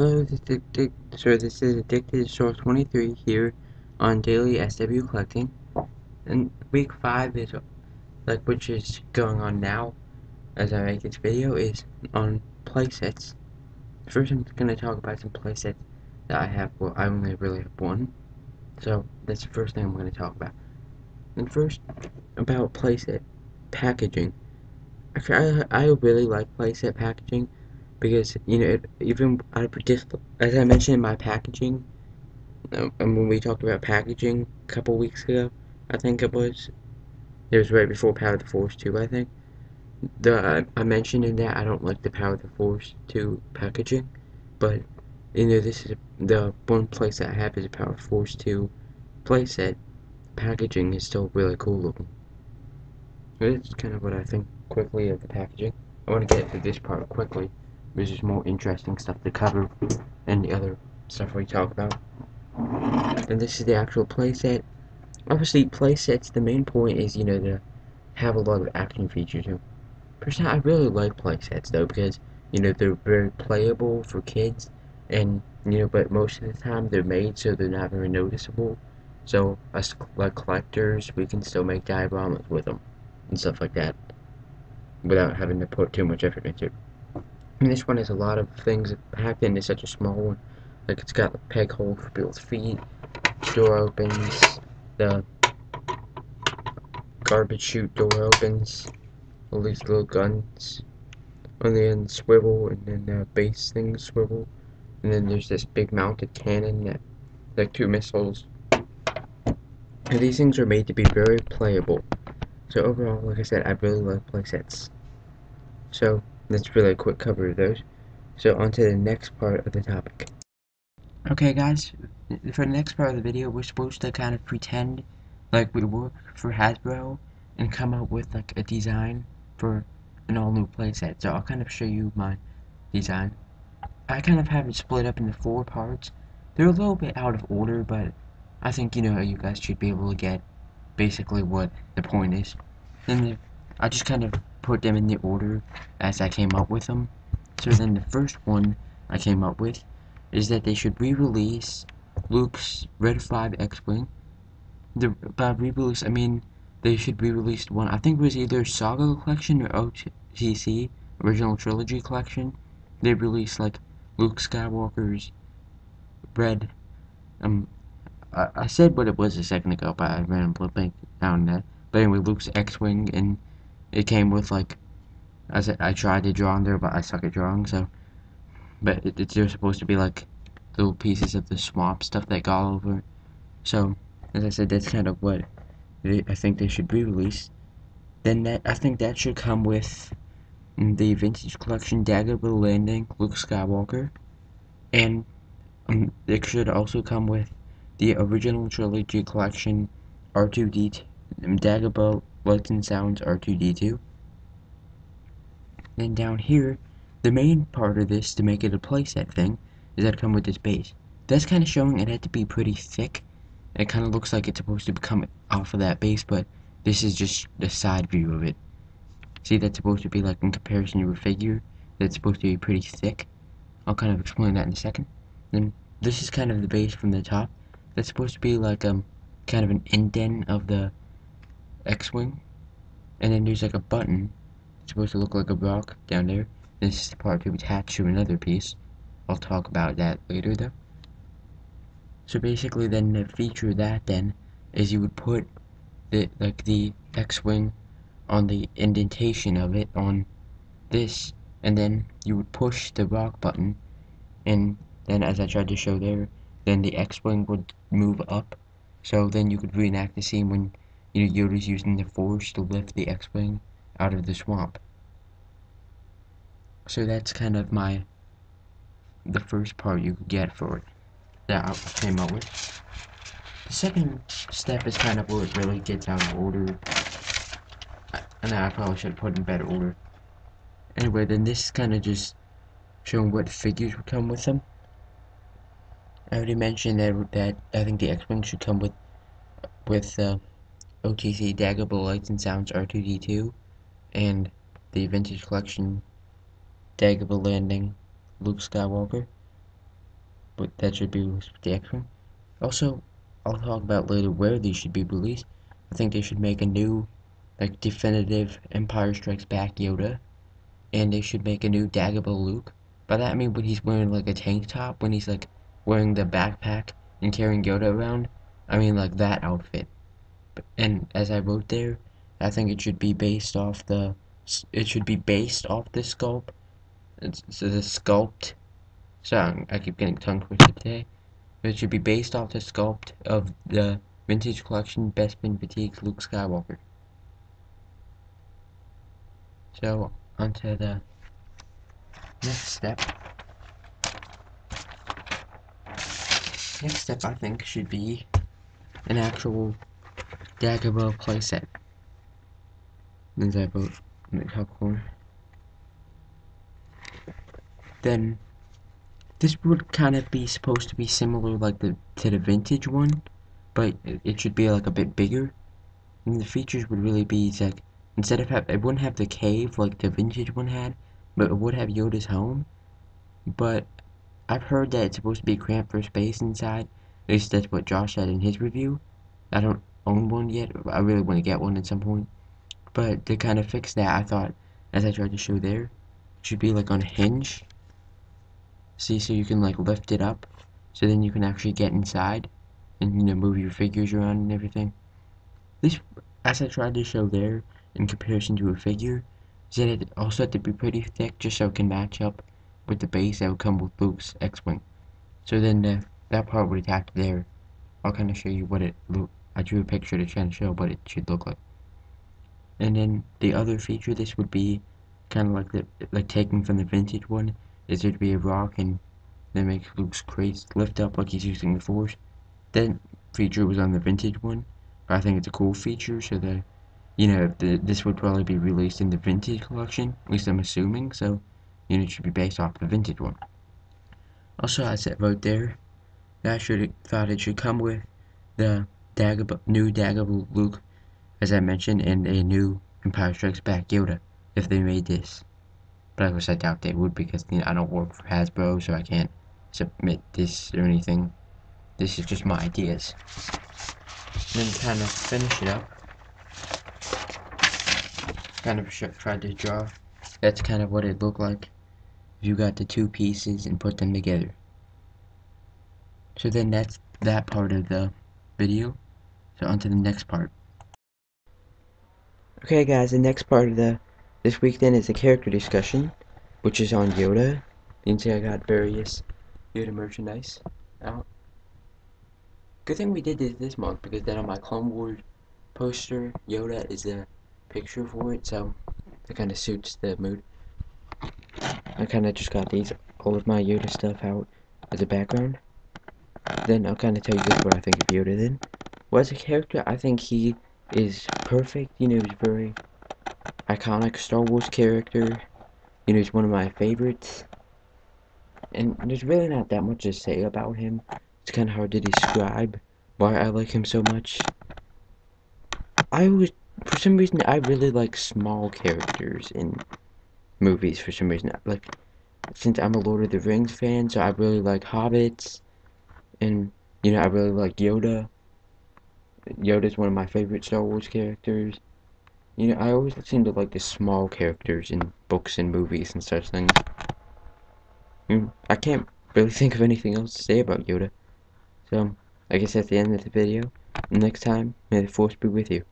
Hello, this is Addicted to Source 23 here on Daily SW Collecting, and week 5 is, which is going on now as I make this video, is on playsets. First I'm going to talk about some playsets that I have. Well, I only really have one, so that's the first thing I'm going to talk about. And first, about playset packaging. Actually, I really like playset packaging because, as I mentioned in my packaging, and when we talked about packaging a couple weeks ago, I think it was right before Power of the Force 2, I think. I mentioned in that I don't like the Power of the Force 2 packaging, but, this is the one place that I have is a Power of the Force 2 playset. Packaging is still really cool looking. That's kind of what I think quickly of the packaging. I want to get to this part quickly, because there's more interesting stuff to cover and the other stuff we talk about. And this is the actual playset. Obviously, playsets, the main point is, to have a lot of action features. Personally, I really like playsets, though, because, they're very playable for kids, and, but most of the time they're made so they're not very noticeable. So, us, like collectors, we can still make dioramas with them, and stuff like that, without having to put too much effort into it. And this one has a lot of things packed into such a small one. Like, it's got a peg hole for people's feet, door opens, the garbage chute door opens, all these little guns on the end swivel, and then the base things swivel, and then there's this big mounted cannon that, like 2 missiles. And these things are made to be very playable. So overall, like I said, I really like playsets. So that's really a quick cover of those. So on to the next part of the topic. Okay guys, for the next part of the video, we're supposed to kind of pretend like we work for Hasbro and come up with like a design for an all new playset. So I'll kind of show you my design. I kind of have it split up into 4 parts. They're a little bit out of order, but I think you guys should be able to get basically what the point is. Then I just kind of put them in the order as I came up with them. So then the first one I came up with is that they should re-release Luke's Red 5 X-Wing. By re-release, I mean they should re-release one, I think it was either Saga Collection or OTC, Original Trilogy Collection. They released, like, Luke Skywalker's Red, I said what it was a second ago, but I ran a blank down that. But anyway, Luke's X-Wing, and it came with, like, I tried to draw on there, but I suck at drawing, so. But they're supposed to be like little pieces of the swamp stuff that got all over. So, as I said, that's kind of what I think they should re-release. Then I think that should come with the Vintage Collection Dagobah Landing Luke Skywalker, and it should also come with the Original Trilogy Collection R2D2 Dagobah Lights and Sounds R2D2. Then down here, the main part of this, to make it a playset thing, is that it come with this base. That's kind of showing it had to be pretty thick. It kind of looks like it's supposed to come off of that base, but this is just the side view of it. See, that's supposed to be like in comparison to a figure, that's supposed to be pretty thick. I'll kind of explain that in a second. Then this is kind of the base from the top. That's supposed to be like kind of an indent of the X-Wing. And then there's like a button. It's supposed to look like a rock down there. This is the part to attach to another piece. I'll talk about that later though. So basically then the feature of that then is you would put the X-Wing on the indentation of it on this, and then you would push the rock button, and then as I tried to show there, then the X-Wing would move up. So then you could reenact the scene when Yoda's using the Force to lift the X-Wing out of the swamp. So that's kind of the first part you could get for it that I came up with. The second step is kind of where it really gets out of order, and I probably should have put in better order. Anyway, then this is kind of just showing what figures would come with them. I already mentioned that I think the X-Wing should come with OTC Dagobah Lights and Sounds R2D2 and the Vintage Collection Dagobah Landing Luke Skywalker. but that should be released with the X-Wing. Also, I'll talk about later where these should be released. I think they should make a new, like, definitive Empire Strikes Back Yoda, and they should make a new Dagobah Luke. By that I mean when he's wearing like a tank top, when he's like wearing the backpack and carrying Yoda around. I mean like that outfit. And as I wrote there, I think it should be based off the sculpt. So the sculpt. Sorry, I keep getting tongue twisted today. It should be based off the sculpt of the Vintage Collection Bespin Fatigues Luke Skywalker. So, onto the next step. Next step, I think, should be an actual Dagobah playset. As I wrote in the top corner. Then, this would kind of be supposed to be similar like to the vintage one, but it should be like a bit bigger. And the features would really be like, instead of it wouldn't have the cave like the vintage one had, but it would have Yoda's home. But I've heard that it's supposed to be cramped for space inside. At least that's what Josh said in his review. I don't own one yet. I really want to get one at some point. But to kind of fix that, I thought, as I tried to show there, it should be like on a hinge. See, so you can like lift it up, so then you can actually get inside, and move your figures around and everything. This, as I tried to show there, in comparison to a figure, is that it also had to be pretty thick, just so it can match up with the base that would come with Luke's X-Wing. So then that part would attach there. I'll kind of show you what it look. I drew a picture to try and show what it should look like. And then the other feature, this would be kind of like taken from the vintage one, is there'd be a rock and then make Luke's crates lift up like he's using the Force. That feature was on the vintage one, but I think it's a cool feature, so that this would probably be released in the vintage collection, at least I'm assuming, so it should be based off the vintage one. Also, I said right there that I thought it should come with the new Dagobah Luke, as I mentioned, and a new Empire Strikes Back Yoda, if they made this. But of course I doubt they would, because I don't work for Hasbro, so I can't submit this or anything. This is just my ideas. And then kind of finish it up. Kind of tried to draw. That's kind of what it looked like if you got the two pieces and put them together. So then that's that part of the video. So on to the next part. Okay guys, the next part of this week then is a character discussion, which is on Yoda. You can see I got various Yoda merchandise out. Good thing we did this month, because then on my Clone Wars poster, Yoda is the picture for it, so it kind of suits the mood. I kind of just got all of my Yoda stuff out as a background. Then I'll kind of tell you guys what I think of Yoda then. Well, as a character, I think he is perfect. He's a very iconic Star Wars character. He's one of my favorites. And there's really not that much to say about him. It's kind of hard to describe why I like him so much. For some reason, I really like small characters in movies. For some reason, since I'm a Lord of the Rings fan, so I really like hobbits, and I really like Yoda. Yoda's one of my favorite Star Wars characters. I always seem to like the small characters in books and movies and such things. I can't really think of anything else to say about Yoda. So, I guess that's the end of the video. Next time, may the Force be with you.